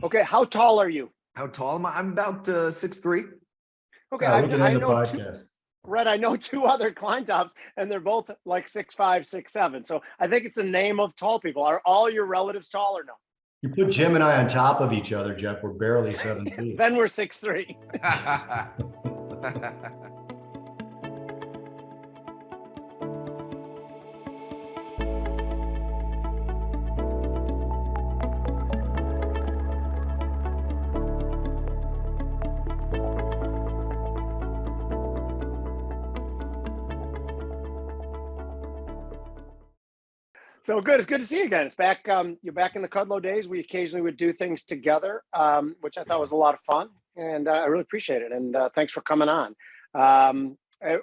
Okay, how tall are you? How tall am I? I'm about 6'3". Okay, I know I know two other Kleintops, and they're both like 6'5", 6'7". So I think it's a name of tall people. Are all your relatives tall or no? You put Jim and I on top of each other, Jeff. We're barely 7 feet. Then we're 6'3". So good. It's good to see you again. It's back. You're back in the Kudlow days. We occasionally would do things together, which I thought was a lot of fun, and I really appreciate it. And thanks for coming on.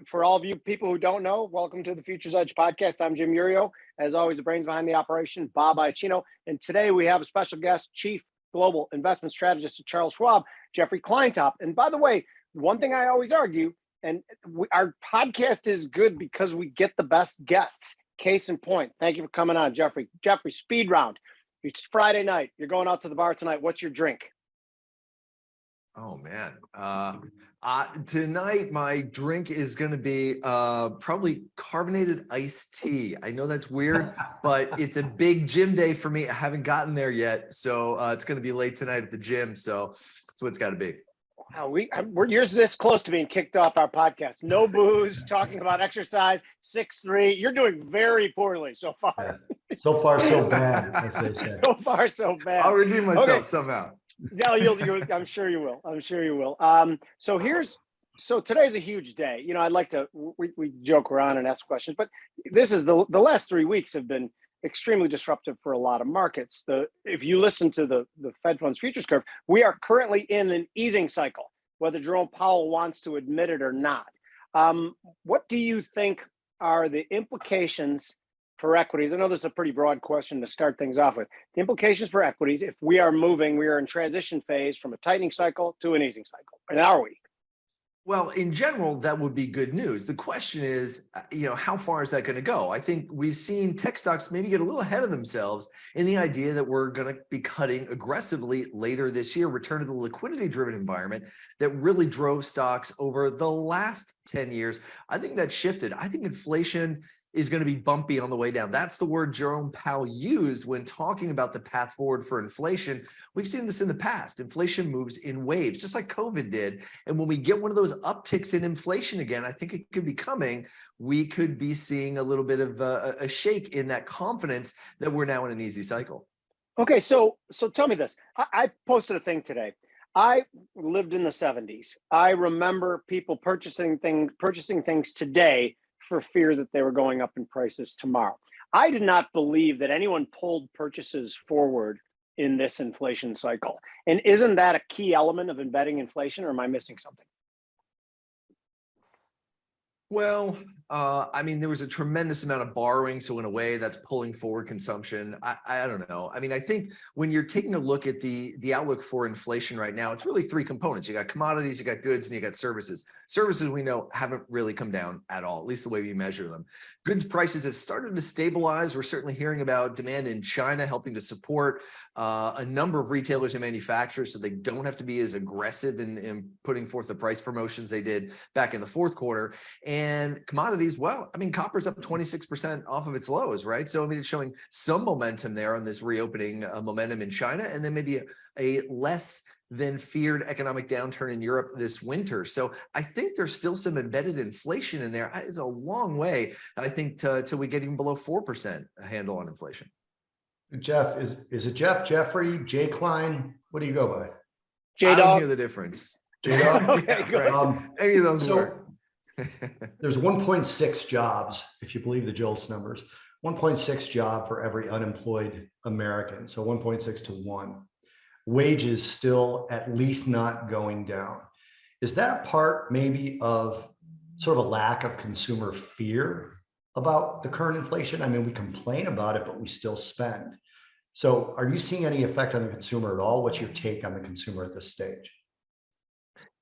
For all of you people who don't know, welcome to the Futures Edge podcast. I'm Jim Urio. As always, the brains behind the operation, Bob Iacchino. And today we have a special guest, Chief Global Investment Strategist at Charles Schwab, Jeffrey Kleintop. And by the way, one thing I always argue, and our podcast is good because we get the best guests. Case in point. Thank you for coming on, Jeffrey. Jeffrey, speed round. It's Friday night. You're going out to the bar tonight. What's your drink? Oh, man. Tonight, my drink is going to be probably carbonated iced tea. I know that's weird, but it's a big gym day for me. I haven't gotten there yet. So it's going to be late tonight at the gym. So that's what it's got to be. We're this close to being kicked off our podcast. No booze, talking about exercise, 6'3". You're doing very poorly so far. Yeah. So far, so bad, as they say. So far, so bad. I'll redeem myself somehow. Yeah, I'm sure you will. I'm sure you will. So today's a huge day. You know, I'd like to, we joke around and ask questions, but this is the last 3 weeks have been extremely disruptive for a lot of markets. If you listen to the Fed funds futures curve, we are currently in an easing cycle, whether Jerome Powell wants to admit it or not. What do you think are the implications for equities? I know this is a pretty broad question to start things off with. The implications for equities if we are in transition phase from a tightening cycle to an easing cycle. And are we? Well, in general, that would be good news. The question is, how far is that going to go? I think we've seen tech stocks maybe get a little ahead of themselves in the idea that we're going to be cutting aggressively later this year, return to the liquidity-driven environment that really drove stocks over the last 10 years. I think that shifted. I think inflation is going to be bumpy on the way down. That's the word Jerome Powell used when talking about the path forward for inflation. We've seen this in the past. Inflation moves in waves, just like COVID did. And when we get one of those upticks in inflation again, I think it could be coming. We could be seeing a little bit of a shake in that confidence that we're now in an easy cycle. Okay, so tell me this. I posted a thing today. I lived in the 70s. I remember people purchasing things today for fear that they were going up in prices tomorrow. I did not believe that anyone pulled purchases forward in this inflation cycle. And isn't that a key element of embedding inflation, or am I missing something? Well, there was a tremendous amount of borrowing. So in a way that's pulling forward consumption. I don't know. I think when you're taking a look at the outlook for inflation right now, it's really three components. You got commodities, you got goods, and you got services. Services we know haven't really come down at all, at least the way we measure them. Goods prices have started to stabilize. We're certainly hearing about demand in China helping to support a number of retailers and manufacturers so they don't have to be as aggressive in putting forth the price promotions they did back in the fourth quarter. And commodities, well, copper's up 26% off of its lows, right? So it's showing some momentum there on this reopening momentum in China, and then maybe a less than feared economic downturn in Europe this winter. So I think there's still some embedded inflation in there. It's a long way, I think, till we get even below 4% handle on inflation. Jeff, is it Jeff, Jeffrey, J. Klein? What do you go by? I don't hear the difference. J-Dog? Okay, good. Right. Any of those work. There's 1.6 jobs, if you believe the JOLTS numbers, 1.6 job for every unemployed American. So 1.6 to 1. Wages still at least not going down. Is that a part maybe of sort of a lack of consumer fear about the current inflation? We complain about it, but we still spend. So are you seeing any effect on the consumer at all? What's your take on the consumer at this stage?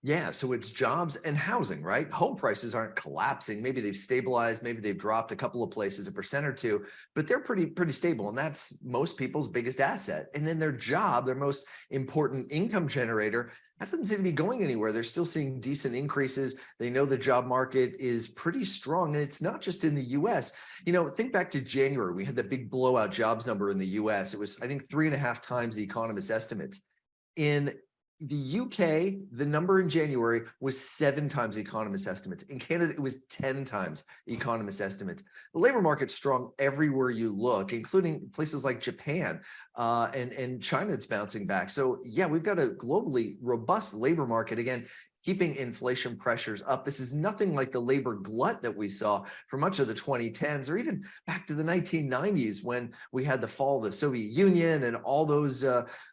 Yeah, so it's jobs and housing, right? Home prices aren't collapsing. Maybe they've stabilized, maybe they've dropped a couple of places, 1% or two, but they're pretty stable. And that's most people's biggest asset. And then their job, their most important income generator, that doesn't seem to be going anywhere. They're still seeing decent increases. They know the job market is pretty strong. And it's not just in the US. You know, think back to January. We had that big blowout jobs number in the US. It was, I think, 3.5 times the economist estimates. In the UK, the number in January was 7 times the economist estimates. In Canada, it was 10 times the economist estimates. The labor market's strong everywhere you look, including places like Japan and China. It's bouncing back. So yeah, we've got a globally robust labor market. Again, keeping inflation pressures up. This is nothing like the labor glut that we saw for much of the 2010s or even back to the 1990s when we had the fall of the Soviet Union and all those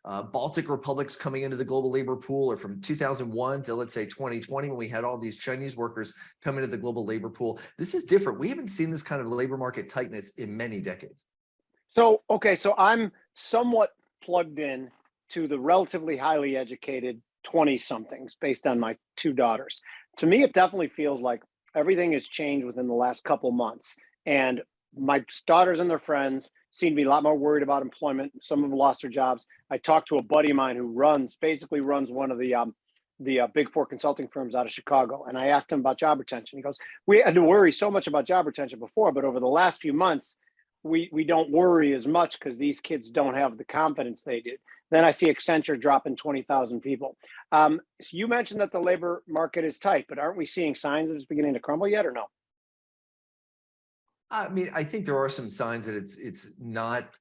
Baltic republics coming into the global labor pool, or from 2001 to, let's say, 2020, when we had all these Chinese workers come into the global labor pool. This is different. We haven't seen this kind of labor market tightness in many decades. So, okay, so I'm somewhat plugged in to the relatively highly educated 20 somethings based on my 2 daughters. To me, it definitely feels like everything has changed within the last couple months. And my daughters and their friends seem to be a lot more worried about employment. Some of them lost their jobs. I talked to a buddy of mine who basically runs one of the big 4 consulting firms out of Chicago. And I asked him about job retention. He goes, we had to worry so much about job retention before, but over the last few months, we don't worry as much because these kids don't have the confidence they did. Then I see Accenture dropping 20,000 people. So you mentioned that the labor market is tight, but aren't we seeing signs that it's beginning to crumble yet, or no? I mean, I think there are some signs that it's not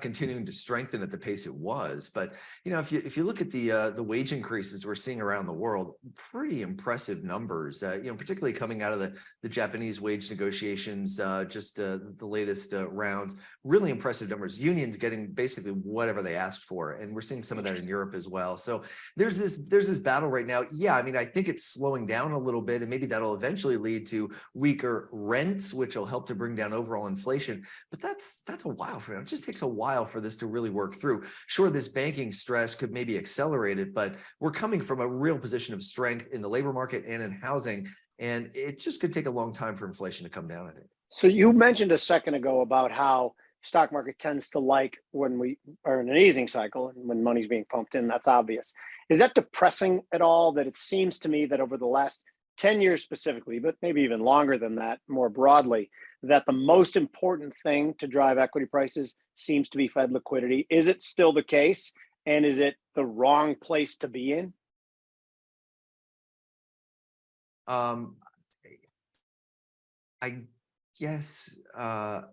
continuing to strengthen at the pace it was. But you know, if you look at the wage increases we're seeing around the world, pretty impressive numbers. You know, particularly coming out of the Japanese wage negotiations, just the latest rounds, really impressive numbers. Unions getting basically whatever they asked for, and we're seeing some of that in Europe as well. So there's this battle right now. Yeah, I mean, I think it's slowing down a little bit, and maybe that'll eventually lead to weaker rents, which will help to bring down overall inflation. But that's a while for now. It just takes a while for this to really work through. Sure, this banking stress could maybe accelerate it, but we're coming from a real position of strength in the labor market and in housing, and it just could take a long time for inflation to come down, I think. So you mentioned a second ago about how stock market tends to like when we are in an easing cycle and when money's being pumped in. That's obvious. Is that depressing at all? That it seems to me that over the last 10 years specifically, but maybe even longer than that, more broadly, that the most important thing to drive equity prices seems to be Fed liquidity. Is it still the case? And is it the wrong place to be in? I guess, yeah,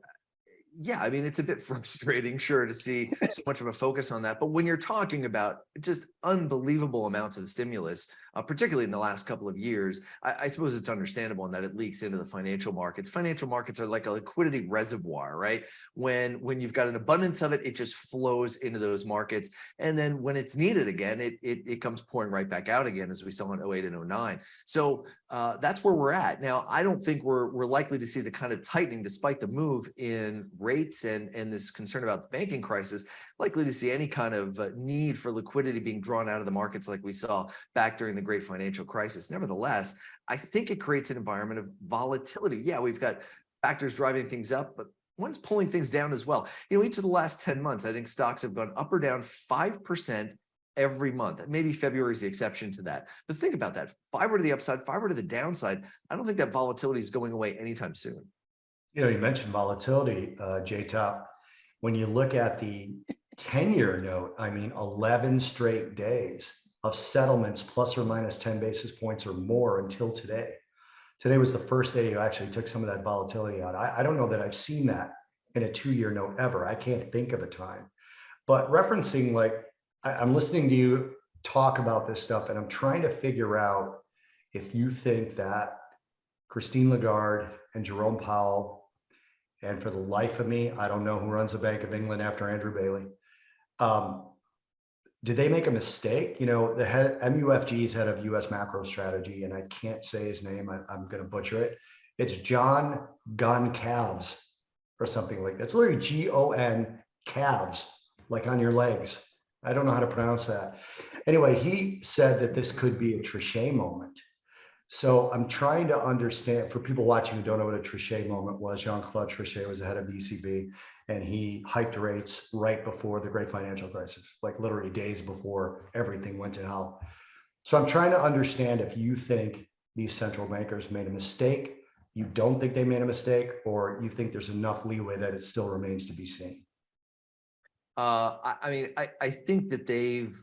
I mean, it's a bit frustrating, sure, to see so much of a focus on that. But when you're talking about just unbelievable amounts of stimulus, particularly in the last couple of years, I suppose it's understandable in that it leaks into the financial markets. Financial markets are like a liquidity reservoir, right? When you've got an abundance of it, it just flows into those markets. And then when it's needed again, it comes pouring right back out again, as we saw in 08 and 09. So that's where we're at. Now, I don't think we're likely to see the kind of tightening, despite the move in rates and this concern about the banking crisis, likely to see any kind of need for liquidity being drawn out of the markets like we saw back during the great financial crisis. Nevertheless, I think it creates an environment of volatility. Yeah, we've got factors driving things up, but one's pulling things down as well. You know, each of the last 10 months, I think stocks have gone up or down 5% every month. Maybe February is the exception to that. But think about that. 5 to the upside, 5 to the downside. I don't think that volatility is going away anytime soon. You know, you mentioned volatility, J-Top. When you look at the 10-year note, I mean, 11 straight days of settlements plus or minus 10 basis points or more until today. Today was the first day you actually took some of that volatility out. I don't know that I've seen that in a 2-year note ever. I can't think of a time. But referencing, like, I'm listening to you talk about this stuff, and I'm trying to figure out if you think that Christine Lagarde and Jerome Powell, and for the life of me, I don't know who runs the Bank of England after Andrew Bailey. Did they make a mistake? You know, the head, MUFG's head of US macro strategy, and I can't say his name, I'm going to butcher it. It's John Goncalves or something like that. It's literally G-O-N calves, like on your legs. I don't know how to pronounce that. Anyway, he said that this could be a Trichet moment. So I'm trying to understand, for people watching who don't know what a Trichet moment was, Jean-Claude Trichet was the head of the ECB, and he hiked rates right before the great financial crisis, like literally days before everything went to hell. So I'm trying to understand if you think these central bankers made a mistake, you don't think they made a mistake, or you think there's enough leeway that it still remains to be seen. I think that they've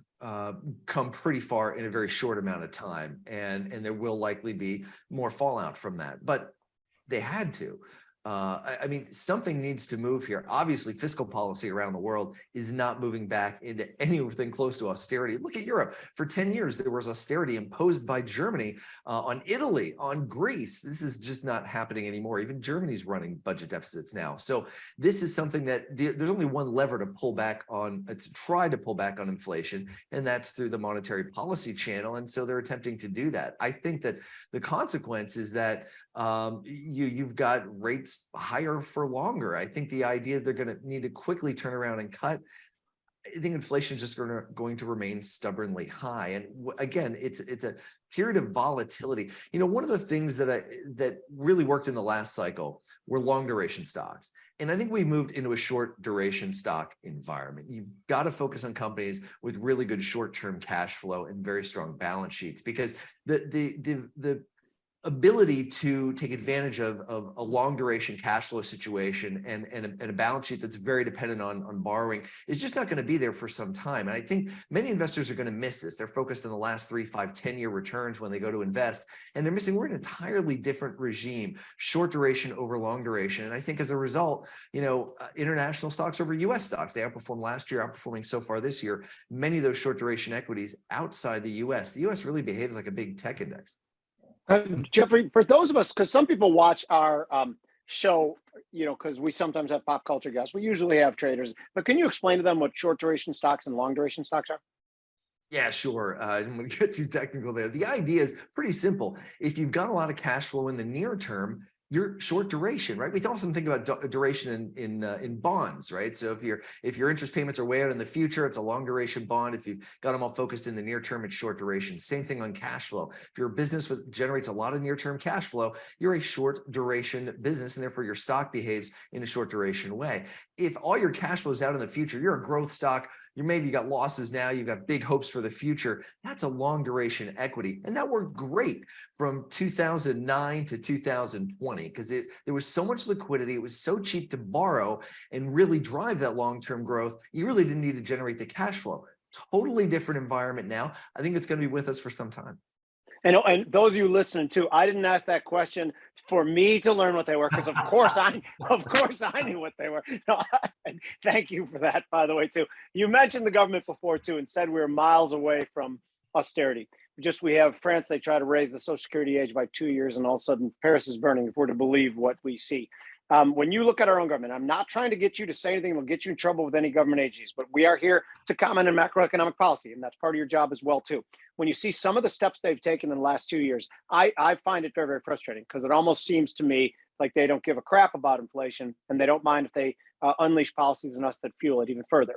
come pretty far in a very short amount of time, and there will likely be more fallout from that. But they had to. Something needs to move here. Obviously, fiscal policy around the world is not moving back into anything close to austerity. Look at Europe. For 10 years, there was austerity imposed by Germany on Italy, on Greece. This is just not happening anymore. Even Germany's running budget deficits now. So this is something that there's only one lever to pull back on, to try to pull back on inflation, and that's through the monetary policy channel. And so they're attempting to do that. I think that the consequence is that you've got rates higher for longer. I think the idea they're going to need to quickly turn around and cut. I think inflation is just going to remain stubbornly high. And again, it's a period of volatility. One of the things that really worked in the last cycle were long duration stocks. And I think we moved into a short duration stock environment. You've got to focus on companies with really good short-term cash flow and very strong balance sheets, because the ability to take advantage of a long duration cash flow situation and a balance sheet that's very dependent on borrowing is just not going to be there for some time. And I think many investors are going to miss this. They're focused on the last 3, 5, 10-year returns when they go to invest, and they're missing, we're in an entirely different regime, short duration over long duration. And I think as a result, international stocks over US stocks, they outperformed last year, outperforming so far this year, many of those short duration equities outside the US. The US really behaves like a big tech index. Jeffrey, for those of us, because some people watch our show, because we sometimes have pop culture guests, we usually have traders, but can you explain to them what short duration stocks and long duration stocks are? Yeah, sure. I didn't want to get too technical there. The idea is pretty simple. If you've got a lot of cash flow in the near term, you're short duration, right? We often think about duration in bonds, right? So if your interest payments are way out in the future, it's a long duration bond. If you've got them all focused in the near term, it's short duration. Same thing on cash flow. If you're a business that generates a lot of near term cash flow, you're a short duration business, and therefore your stock behaves in a short duration way. If all your cash flow is out in the future, you're a growth stock. You got losses now, you've got big hopes for the future. That's a long duration equity. And that worked great from 2009 to 2020 because there was so much liquidity. It was so cheap to borrow and really drive that long-term growth. You really didn't need to generate the cash flow. Totally different environment now. I think it's going to be with us for some time. And those of you listening too, I didn't ask that question for me to learn what they were, because of course I knew what they were. No, and thank you for that, by the way, too. You mentioned the government before too, and said we were miles away from austerity. We have France, they try to raise the Social Security age by 2 years, and all of a sudden Paris is burning, if we're to believe what we see. When you look at our own government, I'm not trying to get you to say anything that will get you in trouble with any government agencies, but we are here to comment on macroeconomic policy, and that's part of your job as well, too. When you see some of the steps they've taken in the last 2 years, I find it very, very frustrating, because it almost seems to me like they don't give a crap about inflation, and they don't mind if they unleash policies on us that fuel it even further.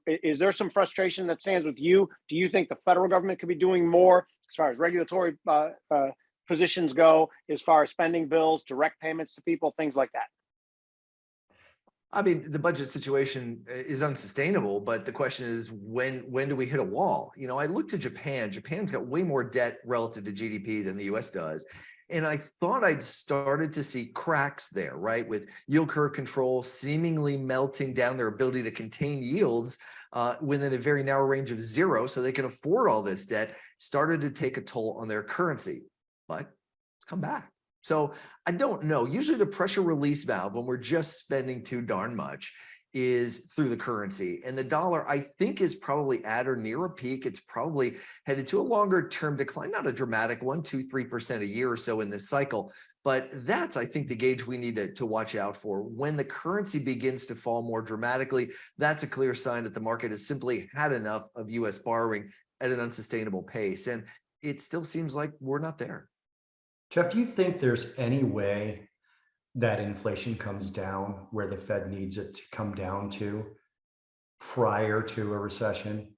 Is there some frustration that stands with you? Do you think the federal government could be doing more as far as regulatory positions go, as far as spending bills, direct payments to people, things like that? I mean, the budget situation is unsustainable, but the question is, when do we hit a wall? I looked at Japan. Japan's got way more debt relative to GDP than the US does. And I thought I'd started to see cracks there, right? With yield curve control seemingly melting down their ability to contain yields within a very narrow range of zero, so they can afford all this debt, started to take a toll on their currency. But it's come back. So I don't know. Usually the pressure release valve when we're just spending too darn much is through the currency. And the dollar, I think, is probably at or near a peak. It's probably headed to a longer term decline, not a dramatic 1%, 2%, 3% a year or so in this cycle. But that's, I think, the gauge we need to watch out for. When the currency begins to fall more dramatically, that's a clear sign that the market has simply had enough of US borrowing at an unsustainable pace. And it still seems like we're not there. Jeff, do you think there's any way that inflation comes down where the Fed needs it to come down to prior to a recession?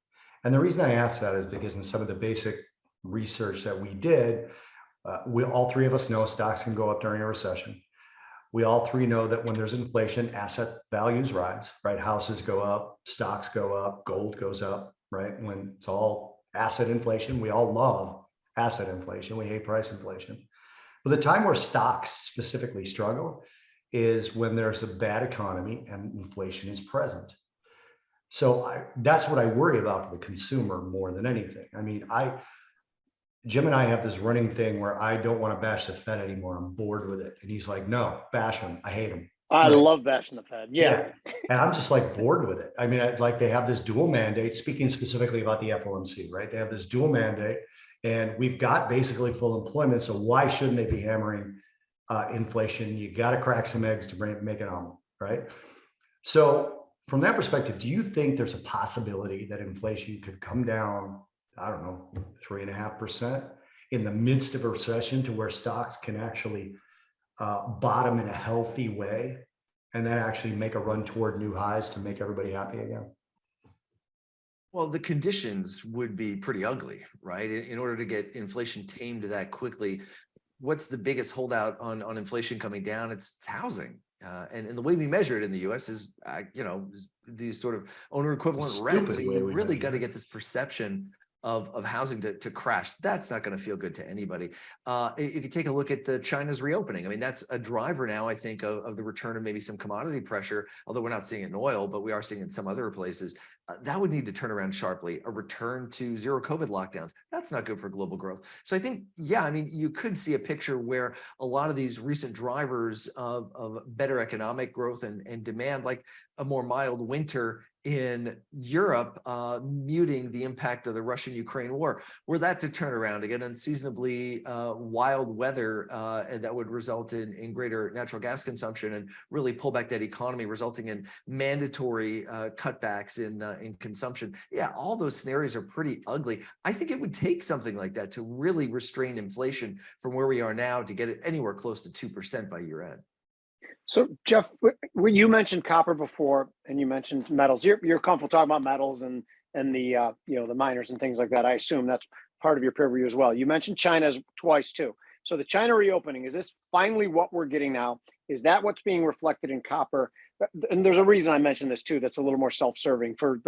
And the reason I ask that is because in some of the basic research that we did, we all three of us know stocks can go up during a recession. We all three know that when there's inflation, asset values rise, right? Houses go up, stocks go up, gold goes up, right? When it's all asset inflation, we all love asset inflation. We hate price inflation. But the time where stocks specifically struggle is when there's a bad economy and inflation is present. So that's what I worry about for the consumer more than anything. I mean, Jim and I have this running thing where I don't want to bash the Fed anymore. I'm bored with it. And he's like, no, bash him. I hate him. I Right. love bashing the Fed. Yeah. And I'm just like bored with it. I mean, like they have this dual mandate, speaking specifically about the FOMC, right? They have this dual mandate and we've got basically full employment. So why shouldn't they be hammering inflation? You got to crack some eggs to make an omelet, right? So from that perspective, do you think there's a possibility that inflation could come down, I don't know, 3.5% in the midst of a recession to where stocks can actually bottom in a healthy way and then actually make a run toward new highs to make everybody happy again? Well, the conditions would be pretty ugly, right? In order to get inflation tamed that quickly, what's the biggest holdout on inflation coming down? It's housing. And the way we measure it in the US is, these sort of owner equivalent rent. So you really got to get this perception of housing to crash. That's not going to feel good to anybody. If you take a look at China's reopening, I mean, that's a driver now, I think, of the return of maybe some commodity pressure, although we're not seeing it in oil, but we are seeing it in some other places. That would need to turn around sharply. A return to zero COVID lockdowns, that's not good for global growth. So I think, yeah, I mean, you could see a picture where a lot of these recent drivers of better economic growth and demand, like a more mild winter in Europe, muting the impact of the Russian-Ukraine war, were that to turn around to get unseasonably wild weather that would result in greater natural gas consumption and really pull back that economy, resulting in mandatory cutbacks in consumption. Yeah, all those scenarios are pretty ugly. I think it would take something like that to really restrain inflation from where we are now to get it anywhere close to 2% by year end. So, Jeff, when you mentioned copper before, and you mentioned metals, you're comfortable talking about metals and the the miners and things like that. I assume that's part of your purview as well. You mentioned China's twice too. So the China reopening, is this finally what we're getting now? Is that what's being reflected in copper? And there's a reason I mentioned this too. That's a little more self-serving. For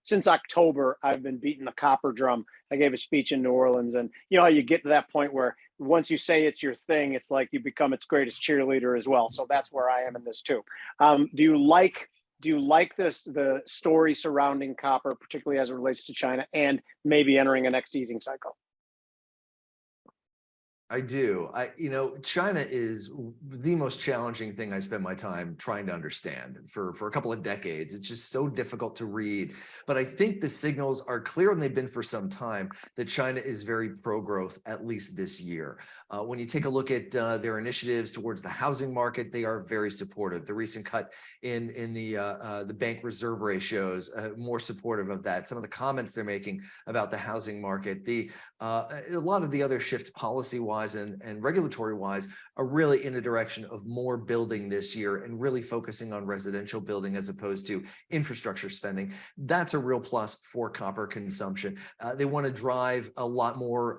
since October, I've been beating the copper drum. I gave a speech in New Orleans, and you know how you get to that point where once you say it's your thing, it's like you become its greatest cheerleader as well. So that's where I am in this too. Do you like the story surrounding copper, particularly as it relates to China and maybe entering a next easing cycle? I do. China is the most challenging thing I spend my time trying to understand for a couple of decades. It's just so difficult to read. But I think the signals are clear, and they've been for some time, that China is very pro-growth, at least this year. When you take a look at their initiatives towards the housing market, they are very supportive. The recent cut in the bank reserve ratios, more supportive of that. Some of the comments they're making about the housing market, a lot of the other shifts policy-wise and regulatory-wise are really in the direction of more building this year and really focusing on residential building as opposed to infrastructure spending. That's a real plus for copper consumption. They want to drive a lot more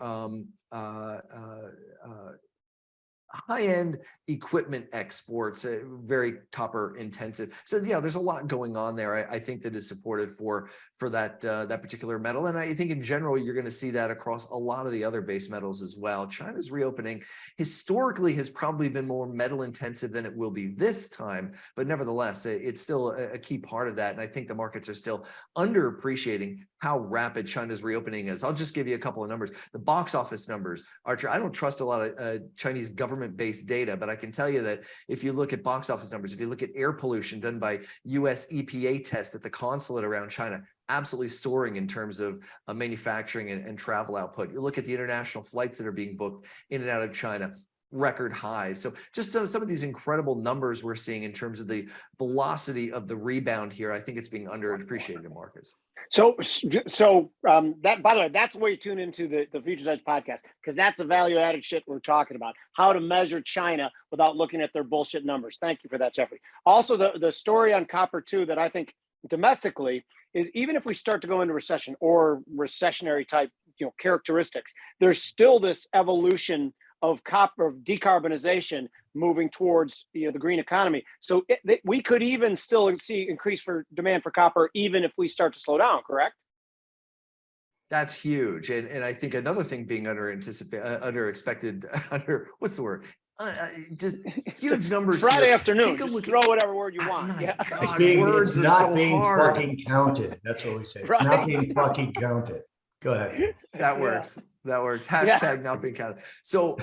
high-end equipment exports, very copper intensive. So yeah, there's a lot going on there. I think that is supported for that particular metal, and I think in general you're going to see that across a lot of the other base metals as well. China's reopening historically has probably been more metal intensive than it will be this time, but nevertheless, it's still a key part of that. And I think the markets are still underappreciating how rapid China's reopening is. I'll just give you a couple of numbers. The box office numbers are, I don't trust a lot of Chinese government-based data, but I can tell you that if you look at box office numbers, if you look at air pollution done by US EPA tests at the consulate around China, absolutely soaring in terms of manufacturing and travel output. You look at the international flights that are being booked in and out of China, record highs. So just some of these incredible numbers we're seeing in terms of the velocity of the rebound here, I think it's being underappreciated in markets. So that, by the way, that's where you tune into the Futures Edge podcast, because that's the value added shit we're talking about, how to measure China without looking at their bullshit numbers. Thank you for that, Jeffrey. Also, the story on copper too, that I think domestically is even if we start to go into recession or recessionary type, characteristics, there's still this evolution of copper, of decarbonization moving towards the green economy. So we could even still see increase for demand for copper, even if we start to slow down, correct? That's huge. And I think another thing being what's the word? Just huge numbers. Friday here. afternoon, just throw whatever word you want. My Yeah. God, it's not so being hard. fucking counted. That's what we say. It's Right. not being fucking counted. Go ahead. That works. That works. Hashtag not being counted. So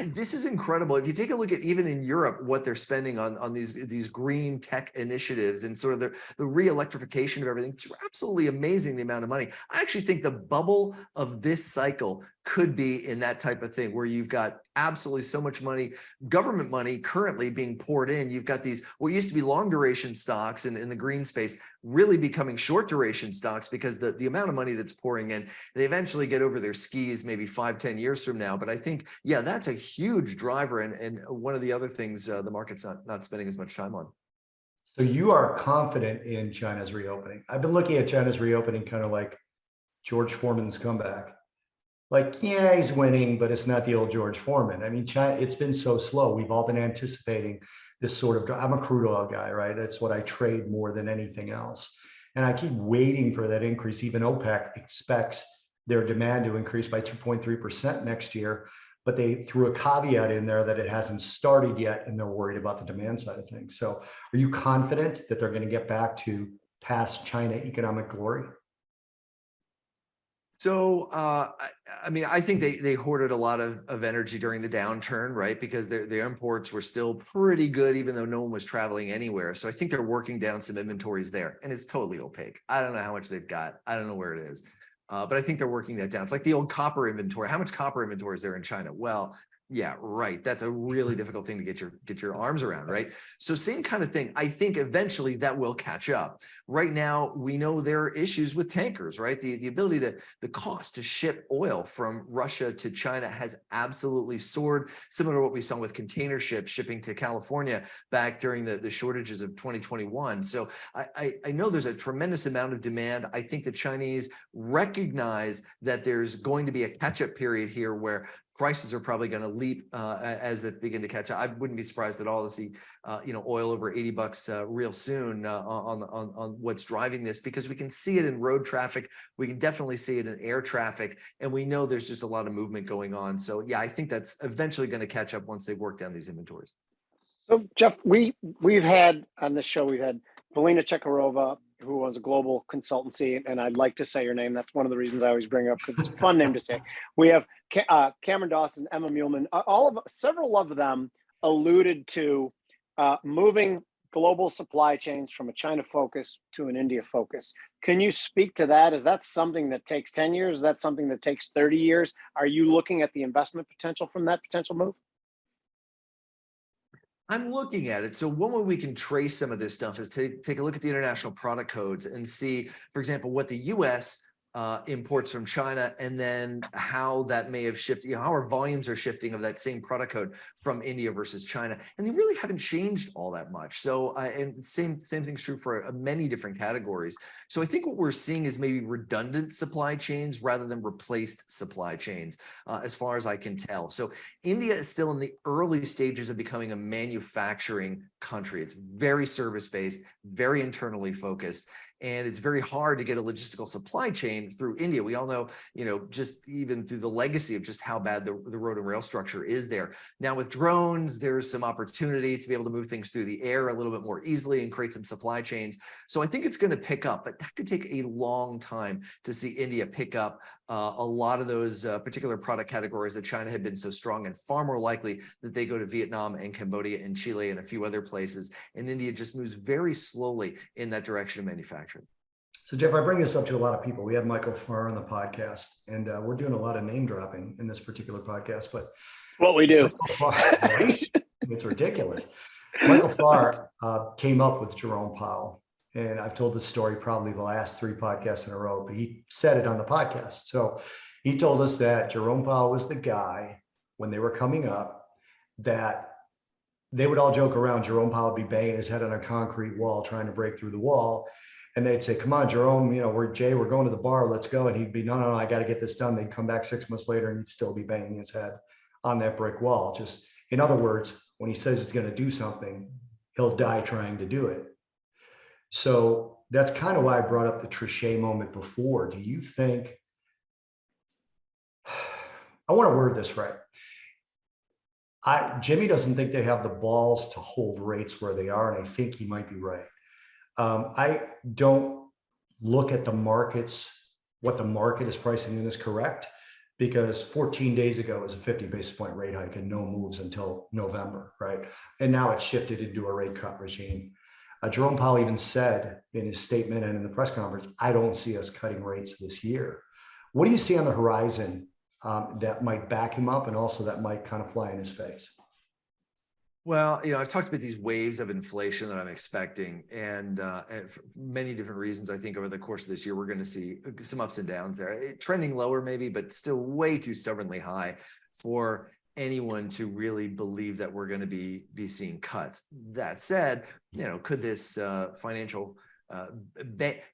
this is incredible. If you take a look at even in Europe, what they're spending on these green tech initiatives and sort of the re-electrification of everything, it's absolutely amazing the amount of money. I actually think the bubble of this cycle could be in that type of thing where you've got absolutely so much money, government money currently being poured in. You've got these, what used to be long duration stocks in the green space, really becoming short duration stocks because the amount of money that's pouring in, they eventually get over their skis maybe 5-10 years from now. But I think, yeah, that's a huge driver and one of the other things the market's not spending as much time on. So you are confident in China's reopening. I've been looking at China's reopening kind of like George Foreman's comeback. Like, yeah, he's winning, but it's not the old George Foreman. I mean, China, it's been so slow. We've all been anticipating this sort of, I'm a crude oil guy, right? That's what I trade more than anything else. And I keep waiting for that increase. Even OPEC expects their demand to increase by 2.3% next year, but they threw a caveat in there that it hasn't started yet, and they're worried about the demand side of things. So are you confident that they're going to get back to past China economic glory? So, I mean, I think they hoarded a lot of energy during the downturn, right? Because their imports were still pretty good, even though no one was traveling anywhere. So I think they're working down some inventories there, and it's totally opaque. I don't know how much they've got. I don't know where it is, but I think they're working that down. It's like the old copper inventory. How much copper inventory is there in China? Well, yeah, right. That's a really difficult thing to get your arms around, right? So same kind of thing. I think eventually that will catch up. Right now, we know there are issues with tankers, right? The ability the cost to ship oil from Russia to China has absolutely soared, similar to what we saw with container ships shipping to California back during the shortages of 2021. So I know there's a tremendous amount of demand. I think the Chinese recognize that there's going to be a catch-up period here where prices are probably going to leap as they begin to catch up. I wouldn't be surprised at all to see, oil over $80 real soon on what's driving this, because we can see it in road traffic. We can definitely see it in air traffic, and we know there's just a lot of movement going on. So yeah, I think that's eventually going to catch up once they work down these inventories. So Jeff, we've had on this show, we've had Valina Chekharova, who owns a global consultancy, and I'd like to say your name. That's one of the reasons I always bring her up, because it's a fun name to say. We have Cameron Dawson, Emma Muehlman. Several of them alluded to moving global supply chains from a China focus to an India focus. Can you speak to that? Is that something that takes 10 years? Is that something that takes 30 years? Are you looking at the investment potential from that potential move? I'm looking at it. So one way we can trace some of this stuff is to take a look at the international product codes and see, for example, what the U.S. Imports from China, and then how that may have shifted, how our volumes are shifting of that same product code from India versus China. And they really haven't changed all that much. So, and same thing's true for many different categories. So I think what we're seeing is maybe redundant supply chains rather than replaced supply chains, as far as I can tell. So India is still in the early stages of becoming a manufacturing country. It's very service-based, very internally focused. And it's very hard to get a logistical supply chain through India. We all know, just even through the legacy of just how bad the road and rail structure is there. Now with drones, there's some opportunity to be able to move things through the air a little bit more easily and create some supply chains. So I think it's going to pick up, but that could take a long time to see India pick up a lot of those particular product categories that China had been so strong, and far more likely that they go to Vietnam and Cambodia and Chile and a few other places. And India just moves very slowly in that direction of manufacturing. So Jeff, I bring this up to a lot of people. We have Michael Farr on the podcast, and we're doing a lot of name dropping in this particular podcast, but what we do. Farr, right? It's ridiculous. Michael Farr came up with Jerome Powell, and I've told this story probably the last 3 podcasts in a row, but he said it on the podcast. So he told us that Jerome Powell was the guy when they were coming up, that they would all joke around. Jerome Powell would be banging his head on a concrete wall trying to break through the wall. And they'd say, come on, Jerome, we're going to the bar, let's go. And he'd be, no, I got to get this done. They'd come back 6 months later and he'd still be banging his head on that brick wall. Just in other words, when he says he's going to do something, he'll die trying to do it. So that's kind of why I brought up the Trichet moment before. Do you think, I want to word this right. Jimmy doesn't think they have the balls to hold rates where they are, and I think he might be right. I don't look at the markets, what the market is pricing in is correct, because 14 days ago it was a 50 basis point rate hike and no moves until November, right? And now it's shifted into a rate cut regime. Jerome Powell even said in his statement and in the press conference, I don't see us cutting rates this year. What do you see on the horizon that might back him up and also that might kind of fly in his face? Well, I've talked about these waves of inflation that I'm expecting, and for many different reasons. I think over the course of this year, we're going to see some ups and downs there, trending lower maybe, but still way too stubbornly high for anyone to really believe that we're going to be seeing cuts. That said, could this financial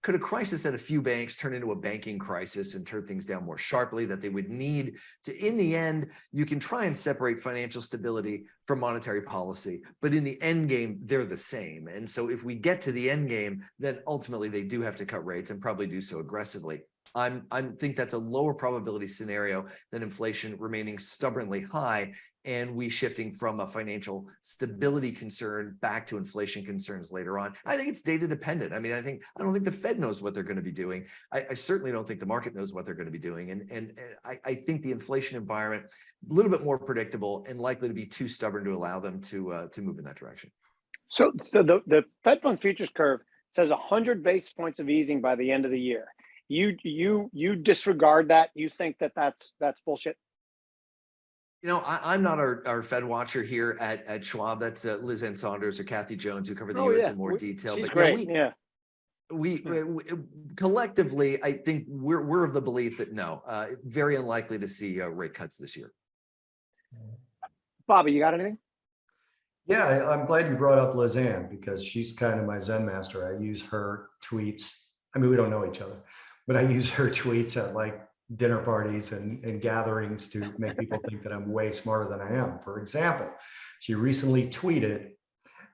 could a crisis at a few banks turn into a banking crisis and turn things down more sharply, that they would need to, in the end, you can try and separate financial stability from monetary policy, but in the end game, they're the same. And so if we get to the end game, then ultimately they do have to cut rates and probably do so aggressively. I think that's a lower probability scenario than inflation remaining stubbornly high and we shifting from a financial stability concern back to inflation concerns later on. I think it's data dependent. I don't think the Fed knows what they're going to be doing. I certainly don't think the market knows what they're going to be doing. And I think the inflation environment, a little bit more predictable and likely to be too stubborn to allow them to move in that direction. So the Fed funds futures curve says 100 basis points of easing by the end of the year. You disregard that? You think that's bullshit? I'm not our Fed watcher here at Schwab. That's Liz Ann Saunders or Kathy Jones, who cover the U.S. in more detail. She's but great. We collectively, I think we're of the belief that no, very unlikely to see rate cuts this year. Bobby, you got anything? Yeah, I'm glad you brought up Liz Ann because she's kind of my Zen master. I use her tweets. I mean, we don't know each other, but I use her tweets at like dinner parties and gatherings to make people think that I'm way smarter than I am. For example, she recently tweeted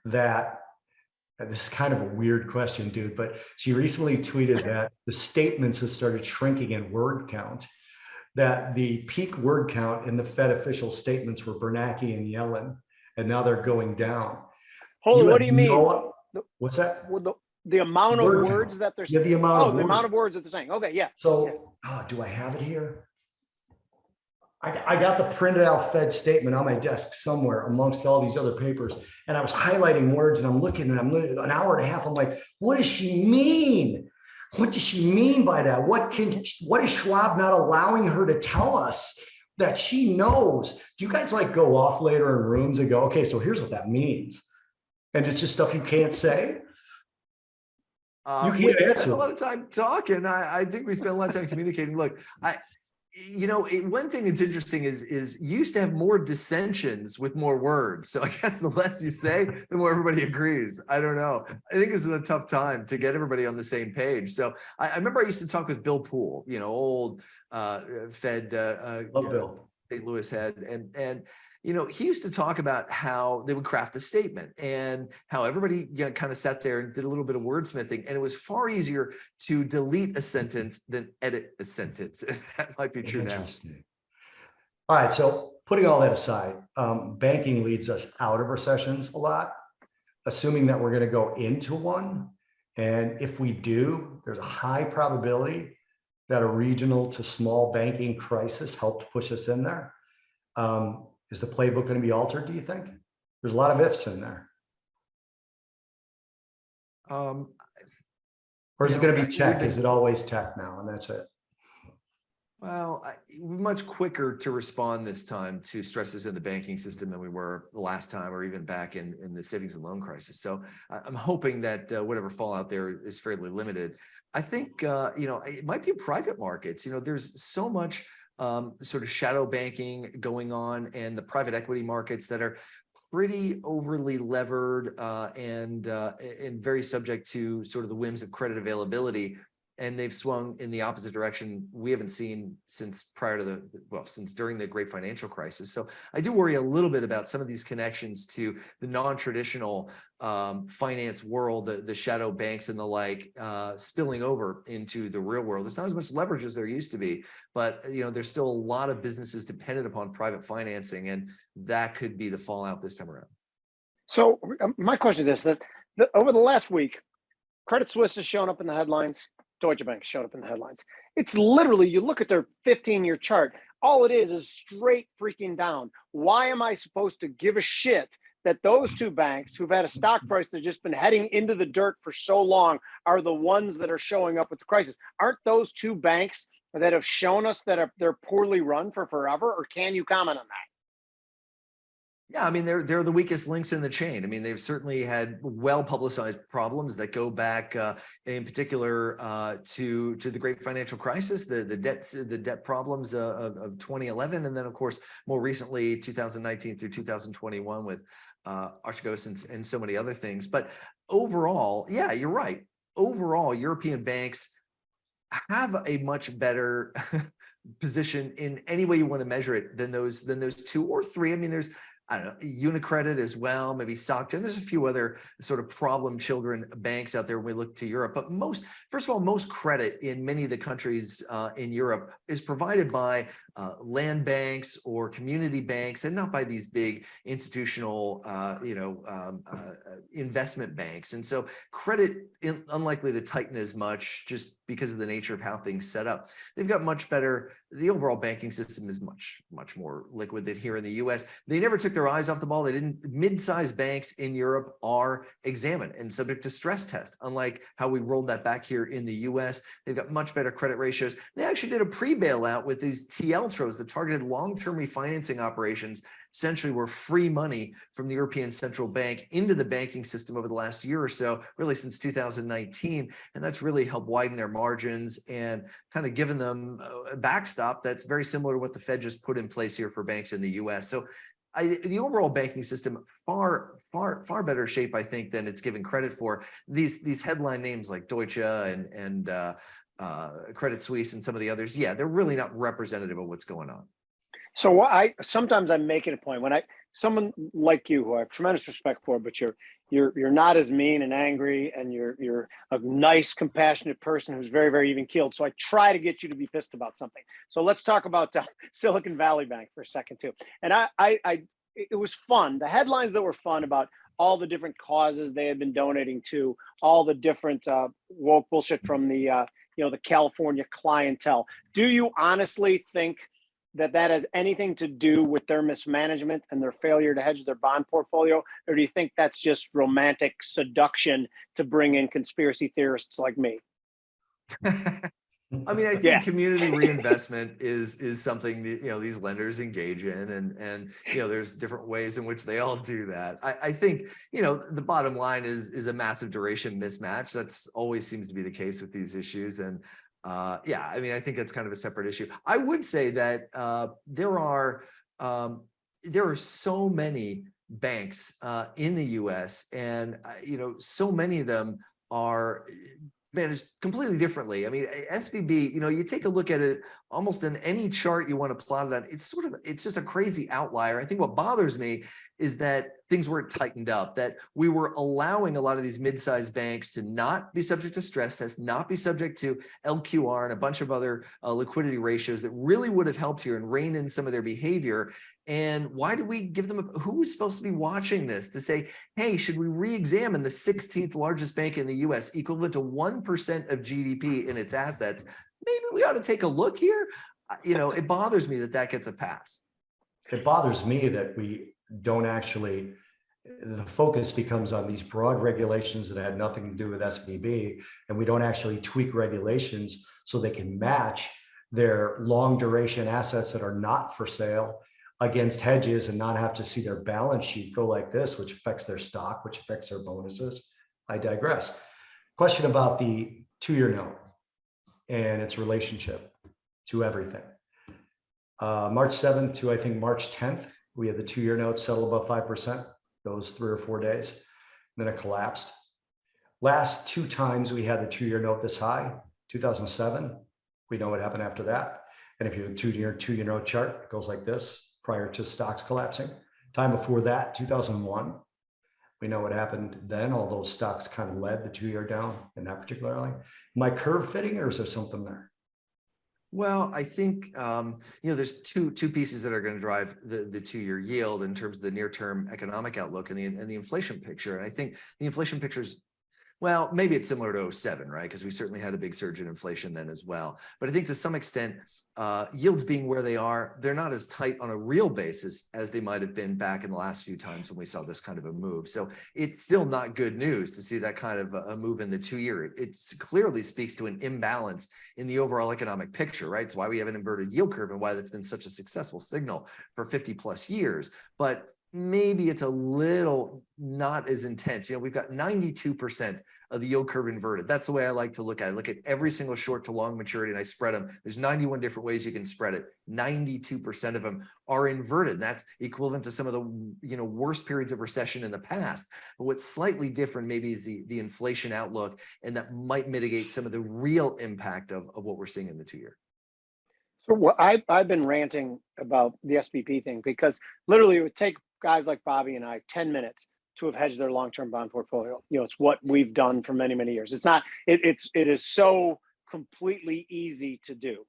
that, this is kind of a weird question, dude, but she recently tweeted that the statements have started shrinking in word count, that the peak word count in the Fed official statements were Bernanke and Yellen, and now they're going down. Hold on, what do you mean? What's that? The amount of words that they're saying. Yeah, the amount of words that they're saying. Okay, yeah. So, do I have it here? I got the printed out Fed statement on my desk somewhere amongst all these other papers, and I was highlighting words, and I'm looking an hour and a half. I'm like, what does she mean? What does she mean by that? What is Schwab not allowing her to tell us that she knows? Do you guys like go off later in rooms and go, okay, so here's what that means, and it's just stuff you can't say? We spent a lot of time talking. I think we spent a lot of time communicating. Look, one thing that's interesting is you used to have more dissensions with more words. So I guess the less you say, the more everybody agrees. I don't know. I think this is a tough time to get everybody on the same page. So I remember I used to talk with Bill Poole, old Fed St. Louis head, and he used to talk about how they would craft a statement and how everybody kind of sat there and did a little bit of wordsmithing. And it was far easier to delete a sentence than edit a sentence. That might be true now. All right. So putting all that aside, banking leads us out of recessions a lot, assuming that we're going to go into one. And if we do, there's a high probability that a regional to small banking crisis helped push us in there. Is the playbook going to be altered, do you think? There's a lot of ifs in there. Or is it going to be tech? Is it always tech now? And that's it. Well, we're much quicker to respond this time to stresses in the banking system than we were the last time or even back in the savings and loan crisis. So I'm hoping that whatever fallout there is fairly limited. I think, it might be private markets. There's so much sort of shadow banking going on and the private equity markets that are pretty overly levered and very subject to sort of the whims of credit availability. And they've swung in the opposite direction we haven't seen since since during the great financial crisis. So I do worry a little bit about some of these connections to the non-traditional finance world, the shadow banks and the like, spilling over into the real world. There's not as much leverage as there used to be, but there's still a lot of businesses dependent upon private financing, and that could be the fallout this time around. So my question is this: that over the last week, Credit Suisse has shown up in the headlines. Deutsche Bank showed up in the headlines. It's literally, you look at their 15-year chart, all it is straight freaking down. Why am I supposed to give a shit that those two banks who've had a stock price that's just been heading into the dirt for so long are the ones that are showing up with the crisis? Aren't those two banks that have shown us that they're poorly run for forever? Or can you comment on that? Yeah, I mean, they're the weakest links in the chain. I mean, they've certainly had well-publicized problems that go back, in particular, to the great financial crisis, the debt problems of 2011, and then, of course, more recently, 2019 through 2021 with Archegos and so many other things. But overall, yeah, you're right. Overall, European banks have a much better position in any way you want to measure it than those two or three. I mean, there's, I don't know, Unicredit as well, maybe SocGen. There's a few other sort of problem children banks out there when we look to Europe. But first of all, most credit in many of the countries in Europe is provided by land banks or community banks, and not by these big institutional, investment banks. And so credit unlikely to tighten as much just because of the nature of how things set up. They've got much better. The overall banking system is much more liquid than here in the U.S. They never took their eyes off the ball. They didn't. Mid-sized banks in Europe are examined and subject to stress tests, unlike how we rolled that back here in the U.S. They've got much better credit ratios. They actually did a pre-bailout with these TLTROs that targeted long-term refinancing operations, essentially were free money from the European Central Bank into the banking system over the last year or so, really since 2019. And that's really helped widen their margins and kind of given them a backstop that's very similar to what the Fed just put in place here for banks in the US. So the overall banking system, far better shape, I think, than it's given credit for. These headline names like Deutsche and Credit Suisse and some of the others, yeah, they're really not representative of what's going on. So sometimes I make it a point when someone like you, who I have tremendous respect for, but you're not as mean and angry, and you're a nice, compassionate person who's very, very even keeled. So I try to get you to be pissed about something. So let's talk about Silicon Valley Bank for a second too. And it was fun. The headlines that were fun about all the different causes they had been donating to, all the different woke bullshit from the the California clientele. Do you honestly think that has anything to do with their mismanagement and their failure to hedge their bond portfolio? Or do you think that's just romantic seduction to bring in conspiracy theorists like me? I mean, I think community reinvestment is something that, these lenders engage in, and there's different ways in which they all do that. I think, the bottom line is a massive duration mismatch. That's always seems to be the case with these issues. And I mean, I think that's kind of a separate issue. I would say that there are so many banks in the U.S. and so many of them are managed completely differently. I mean, SVB, you take a look at it almost in any chart you want to plot it on. It's just a crazy outlier. I think what bothers me is that things weren't tightened up, that we were allowing a lot of these mid-sized banks to not be subject to stress tests, not be subject to LQR and a bunch of other liquidity ratios that really would have helped here and rein in some of their behavior. And why do we give them who is supposed to be watching this to say, hey, should we re-examine the 16th largest bank in the US, equivalent to 1% of GDP in its assets? Maybe we ought to take a look here. It bothers me that gets a pass. It bothers me that we don't actually, the focus becomes on these broad regulations that had nothing to do with SVB, and we don't actually tweak regulations so they can match their long duration assets that are not for sale against hedges and not have to see their balance sheet go like this, which affects their stock, which affects their bonuses. I digress. Question about the 2-year note and its relationship to everything. March 7th to I think March 10th, we had the 2-year note settle above 5%. those 3 or 4 days. Then it collapsed. Last 2 times we had the 2-year note this high, 2007. We know what happened after that. And if you have a 2-year note chart, it goes like this prior to stocks collapsing. Time before that, 2001. We know what happened then. All those stocks kind of led the 2-year down in that particular line. Am I curve fitting, or is there something there? Well, I think there's two pieces that are going to drive the 2-year yield in terms of the near-term economic outlook and the inflation picture. And I think the inflation picture is, well, maybe it's similar to 07, right? Because we certainly had a big surge in inflation then as well. But I think to some extent, yields being where they are, they're not as tight on a real basis as they might have been back in the last few times when we saw this kind of a move. So it's still not good news to see that kind of a move in the 2-year. It clearly speaks to an imbalance in the overall economic picture, right? It's why we have an inverted yield curve and why that's been such a successful signal for 50 plus years. But maybe it's a little not as intense. We've got 92% of the yield curve inverted. That's the way I like to look at it. Look at every single short to long maturity and I spread them. There's 91 different ways you can spread it. 92% of them are inverted. That's equivalent to some of the worst periods of recession in the past. But what's slightly different maybe is the inflation outlook, and that might mitigate some of the real impact of what we're seeing in the 2-year. So I've been ranting about the SPP thing because literally it would take guys like Bobby and I 10 minutes to have hedged their long-term bond portfolio. It's what we've done for many, many years. It is so completely easy to do.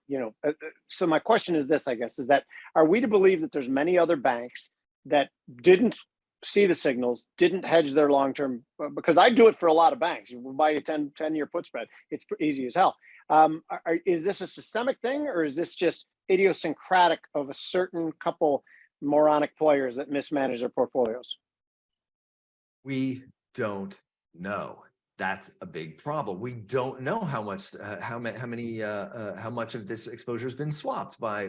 So my question is this, I guess, is that, are we to believe that there's many other banks that didn't see the signals, didn't hedge their long-term, because I do it for a lot of banks. You buy a 10-year put spread. It's easy as hell. Is this a systemic thing, or is this just idiosyncratic of a certain couple moronic players that mismanage their portfolios? We don't know. That's a big problem. We don't know how much of this exposure has been swapped by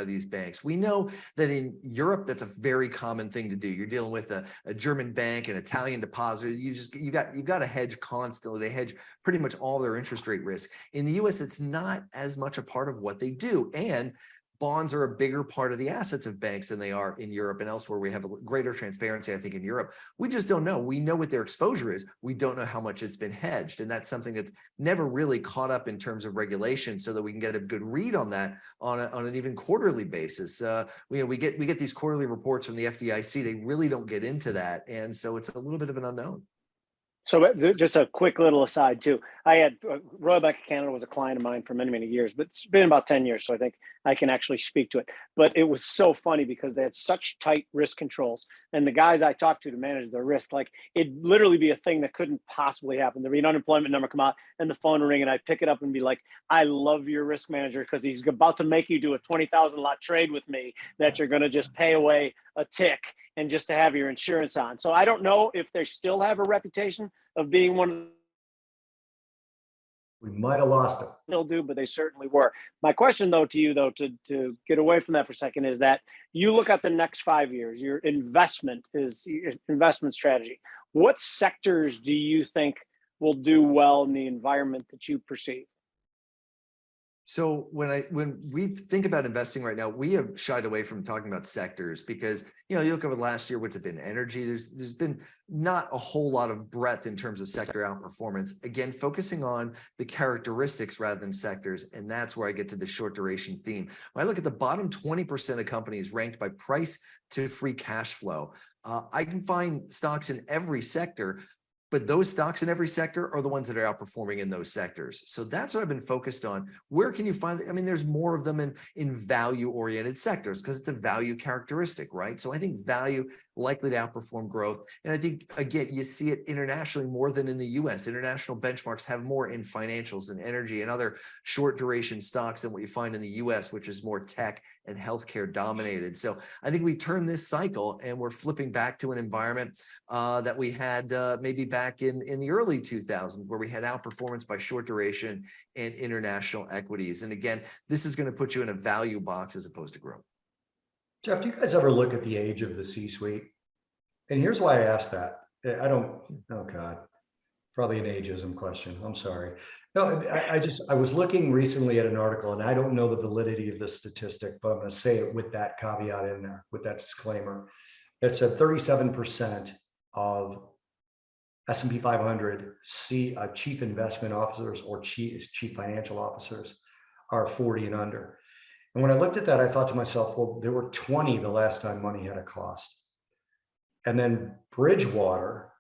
these banks. We know that in Europe, that's a very common thing to do. You're dealing with a German bank, an Italian depositor. You've got to hedge constantly. They hedge pretty much all their interest rate risk. In the U.S., it's not as much a part of what they do, and bonds are a bigger part of the assets of banks than they are in Europe and elsewhere. We have a greater transparency, I think, in Europe. We just don't know. We know what their exposure is. We don't know how much it's been hedged. And that's something that's never really caught up in terms of regulation, so that we can get a good read on that on an even quarterly basis. We get these quarterly reports from the FDIC. They really don't get into that. And so it's a little bit of an unknown. So just a quick little aside too. I had Royal Bank of Canada was a client of mine for many, many years, but it's been about 10 years. So I think I can actually speak to it. But it was so funny because they had such tight risk controls, and the guys I talked to manage their risk, like it'd literally be a thing that couldn't possibly happen. There'd be an unemployment number come out and the phone would ring, and I'd pick it up and be like, I love your risk manager because he's about to make you do a 20,000 lot trade with me that you're going to just pay away a tick and just to have your insurance on. So I don't know if they still have a reputation of being one of the, we might have lost them. Still do, but they certainly were. My question though to you though, to get away from that for a second, is that you look at the next 5 years, your investment strategy. What sectors do you think will do well in the environment that you perceive? So when we think about investing right now, we have shied away from talking about sectors because, you look over the last year, what's it been? Energy. There's been not a whole lot of breadth in terms of sector outperformance. Again, focusing on the characteristics rather than sectors. And that's where I get to the short duration theme. When I look at the bottom 20% of companies ranked by price to free cash flow, I can find stocks in every sector. But those stocks in every sector are the ones that are outperforming in those sectors. So that's what I've been focused on. Where can you find, there's more of them in value-oriented sectors because it's a value characteristic, right? So I think value likely to outperform growth. And I think, again, you see it internationally more than in the US. International benchmarks have more in financials and energy and other short duration stocks than what you find in the US, which is more tech and healthcare dominated. So I think we turned this cycle and we're flipping back to an environment that we had maybe back in the early 2000s, where we had outperformance by short duration and international equities. And again, this is going to put you in a value box as opposed to growth. Jeff, do you guys ever look at the age of the C-suite? And here's why I asked that. Oh God, probably an ageism question. I'm sorry. No, I was looking recently at an article, and I don't know the validity of this statistic, but I'm going to say it with that caveat in there, with that disclaimer. It said 37% of S&P 500 chief investment officers or chief financial officers are 40 and under. And when I looked at that, I thought to myself, well, there were 20 the last time money had a cost. And then Bridgewater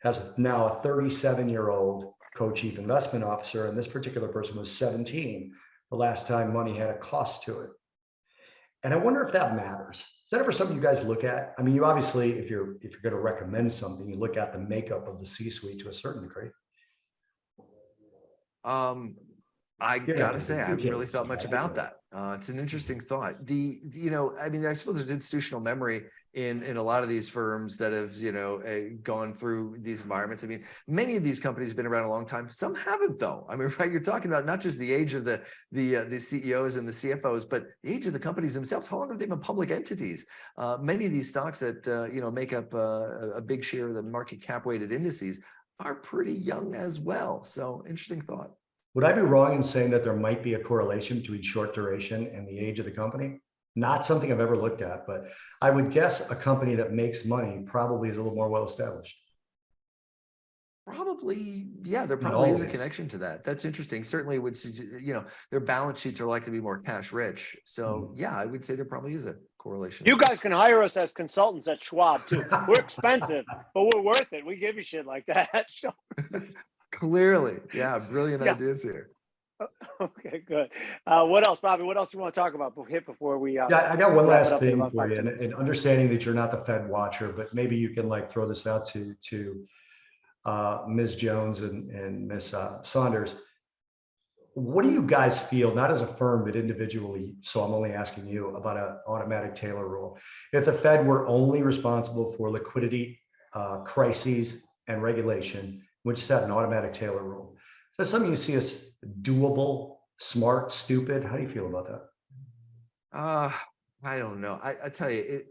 has now a 37-year-old co-chief investment officer, and this particular person was 17 the last time money had a cost to it. And I wonder if that matters. Is that ever something you guys look at? I mean, you obviously, if you're going to recommend something, you look at the makeup of the C-suite to a certain degree. I gotta say, I haven't really thought much about that. It's an interesting thought. I mean, I suppose there's institutional memory in a lot of these firms that have, gone through these environments. I mean, many of these companies have been around a long time. Some haven't, though. I mean, right? You're talking about not just the age of the CEOs and the CFOs, but the age of the companies themselves. How long have they been public entities? Many of these stocks that make up a big share of the market cap weighted indices are pretty young as well. So, interesting thought. Would I be wrong in saying that there might be a correlation between short duration and the age of the company? Not something I've ever looked at, but I would guess a company that makes money probably is a little more well-established. Probably, yeah, there probably is a connection to that. That's interesting. Certainly would, their balance sheets are likely to be more cash rich. So yeah, I would say there probably is a correlation. You guys can hire us as consultants at Schwab too. We're expensive, but we're worth it. We give you shit like that. So. Clearly, yeah, brilliant ideas here. Okay, good. What else, Bobby? What else do you want to talk about before we? Yeah, I got one last thing for you, and understanding that you're not the Fed watcher, but maybe you can throw this out to Ms. Jones and Ms. Saunders. What do you guys feel, not as a firm, but individually? So I'm only asking you about an automatic tailor rule. If the Fed were only responsible for liquidity, crises, and regulation, which set an automatic tailor rule. Is that something you see as doable, smart, stupid? How do you feel about that? I don't know. I tell you,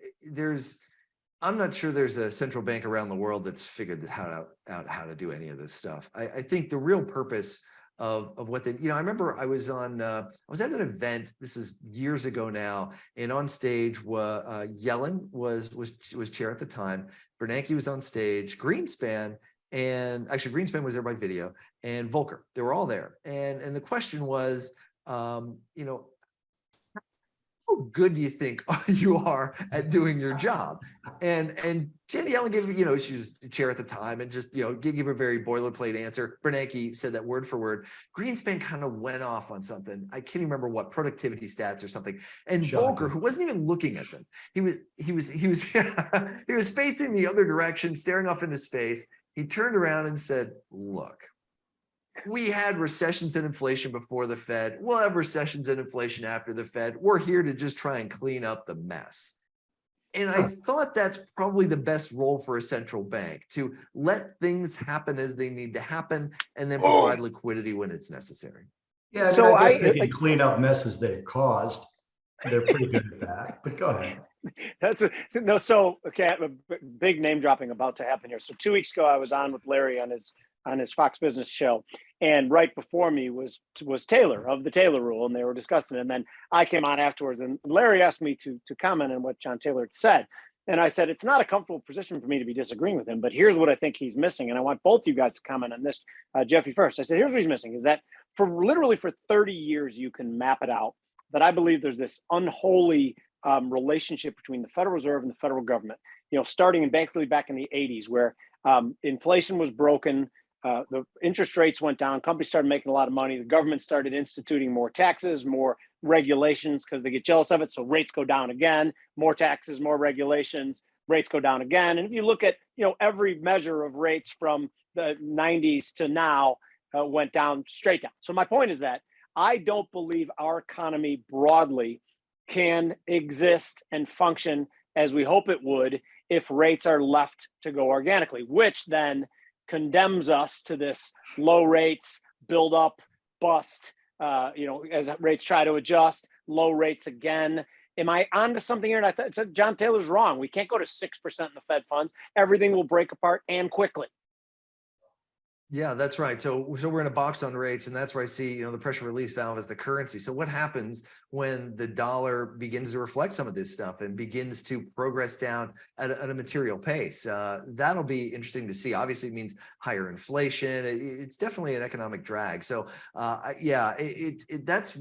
I'm not sure there's a central bank around the world that's figured out how to do any of this stuff. I think the real purpose of what they, I remember I was at an event, this is years ago now, and on stage Yellen was chair at the time. Bernanke was on stage, Greenspan, and actually Greenspan was there by video, and Volcker, they were all there. And the question was, how good do you think you are at doing your job? And Janet Yellen gave, she was chair at the time, and just, give a very boilerplate answer. Bernanke said that word for word. Greenspan kind of went off on something. I can't remember what, productivity stats or something. And Volcker, who wasn't even looking at them, he was he was facing the other direction, staring off into space. He turned around and said, look, we had recessions and inflation before the Fed. We'll have recessions and inflation after the Fed. We're here to just try and clean up the mess. And I thought that's probably the best role for a central bank, to let things happen as they need to happen and then provide liquidity when it's necessary. Yeah, so I guess they can clean up messes they've caused. They're pretty good at that, but go ahead. Okay, big name dropping about to happen here. So 2 weeks ago, I was on with Larry on his Fox Business show, and right before me was Taylor of the Taylor Rule, and they were discussing it. And then I came on afterwards, and Larry asked me to comment on what John Taylor had said. And I said, it's not a comfortable position for me to be disagreeing with him, but here's what I think he's missing. And I want both you guys to comment on this. Jeffy first. I said, here's what he's missing, is that for 30 years, you can map it out, that I believe there's this unholy relationship between the Federal Reserve and the federal government, starting basically back in the 80s, where inflation was broken, the interest rates went down, companies started making a lot of money, the government started instituting more taxes, more regulations, because they get jealous of it, so rates go down again, more taxes, more regulations, rates go down again. And if you look at every measure of rates from the 90s to now, went down, straight down. So my point is that I don't believe our economy broadly can exist and function as we hope it would if rates are left to go organically, which then condemns us to this low rates, build up, bust, as rates try to adjust, low rates again. Am I onto something here? And I thought John Taylor's wrong. We can't go to 6% in the Fed funds. Everything will break apart and quickly. Yeah, that's right. So we're in a box on rates, and that's where I see, the pressure release valve as the currency. So what happens when the dollar begins to reflect some of this stuff and begins to progress down at a material pace? That'll be interesting to see. Obviously, it means higher inflation. It's definitely an economic drag. So yeah, that's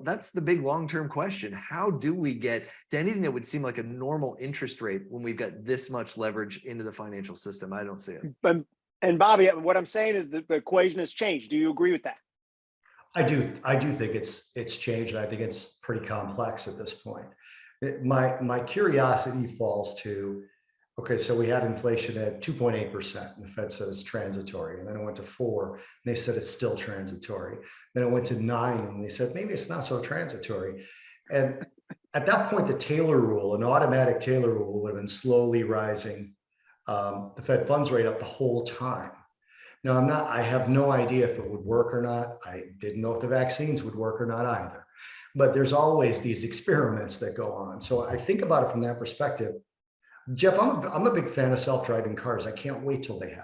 that's the big long-term question. How do we get to anything that would seem like a normal interest rate when we've got this much leverage into the financial system? I don't see it. And Bobby, what I'm saying is that the equation has changed. Do you agree with that? I do think it's changed. And I think it's pretty complex at this point. My curiosity falls to, okay, so we had inflation at 2.8%, and the Fed said it's transitory. And then it went to 4, and they said it's still transitory. Then it went to 9, and they said maybe it's not so transitory. And at that point, the Taylor rule, an automatic Taylor rule, would have been slowly rising the Fed funds rate up the whole time. Now, I have no idea if it would work or not. I didn't know if the vaccines would work or not either. But there's always these experiments that go on. So I think about it from that perspective. Jeff, I'm a big fan of self-driving cars. I can't wait till they happen.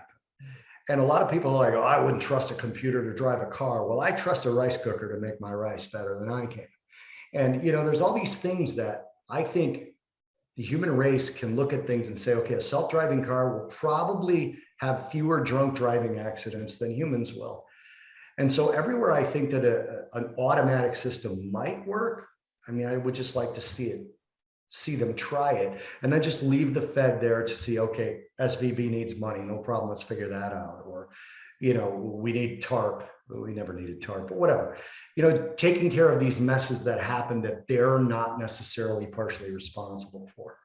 And a lot of people are like, oh, I wouldn't trust a computer to drive a car. Well, I trust a rice cooker to make my rice better than I can. And, there's all these things that I think the human race can look at things and say, okay, a self-driving car will probably have fewer drunk driving accidents than humans will. And so everywhere I think that an automatic system might work, I would just like to see them try it, and then just leave the Fed there to see, okay, SVB needs money, no problem, let's figure that out. Or, we need TARP. We never needed TARP, but whatever. Taking care of these messes that happen that they're not necessarily partially responsible for.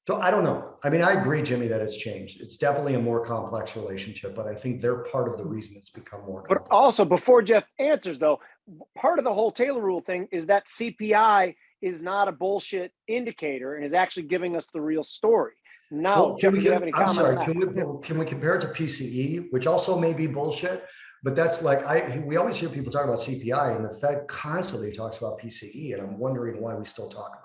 So I don't know. I agree, Jimmy, that it's changed. It's definitely a more complex relationship, but I think they're part of the reason it's become more complex. But also, before Jeff answers, though, part of the whole Taylor rule thing is that CPI is not a bullshit indicator and is actually giving us the real story. Now, Jeff, do you have any comments? I'm sorry, can we compare it to PCE, which also may be bullshit, but that's like, we always hear people talk about CPI, and the Fed constantly talks about PCE, and I'm wondering why we still talk about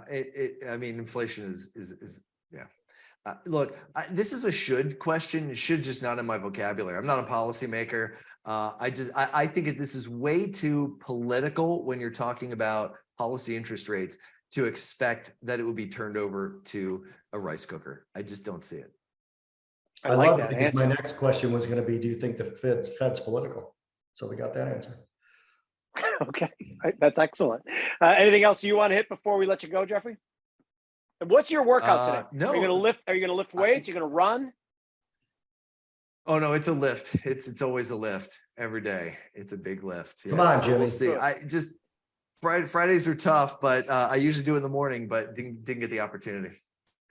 it. Yeah, inflation is yeah. Look, this is a should question. Should just not in my vocabulary. I'm not a policymaker. I think this is way too political when you're talking about policy interest rates to expect that it would be turned over to a rice cooker. I just don't see it. I love it, because my next question was going to be, do you think the Fed's political? So we got that answer. Okay, that's excellent. Anything else you want to hit before we let you go, Jeffrey? What's your workout today? No. Are you going to lift weights? You're going to run? Oh no, it's a lift. It's always a lift every day. It's a big lift. Yeah. Come on, so Jimmy. we'll see. Fridays are tough, but I usually do it in the morning, but didn't get the opportunity.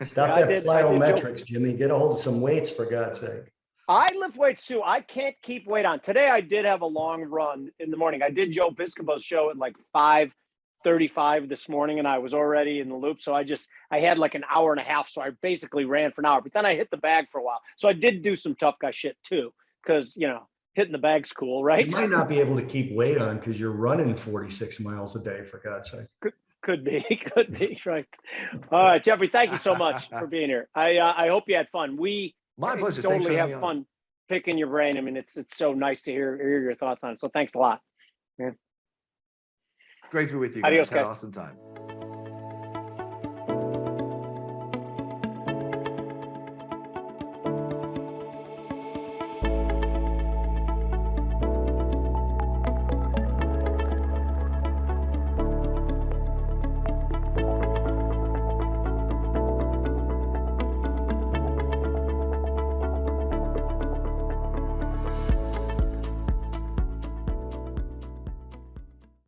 Stop that plyometrics, Jimmy. Get a hold of some weights, for God's sake. I lift weights too. I can't keep weight on. Today I did have a long run in the morning. I did Joe Piscopo's show at like 5:35 this morning, and I was already in the loop. So I had like an hour and a half. So I basically ran for an hour, but then I hit the bag for a while. So I did do some tough guy shit too, because, hitting the bag's cool, right? You might not be able to keep weight on because you're running 46 miles a day, for God's sake. Could be, right. All right, Jeffrey, thank you so much for being here. I hope you had fun. My pleasure. Totally have fun picking your brain. It's so nice to hear your thoughts on it. So thanks a lot. Yeah. Great to be with you guys. Adios, Had an guys. awesome time.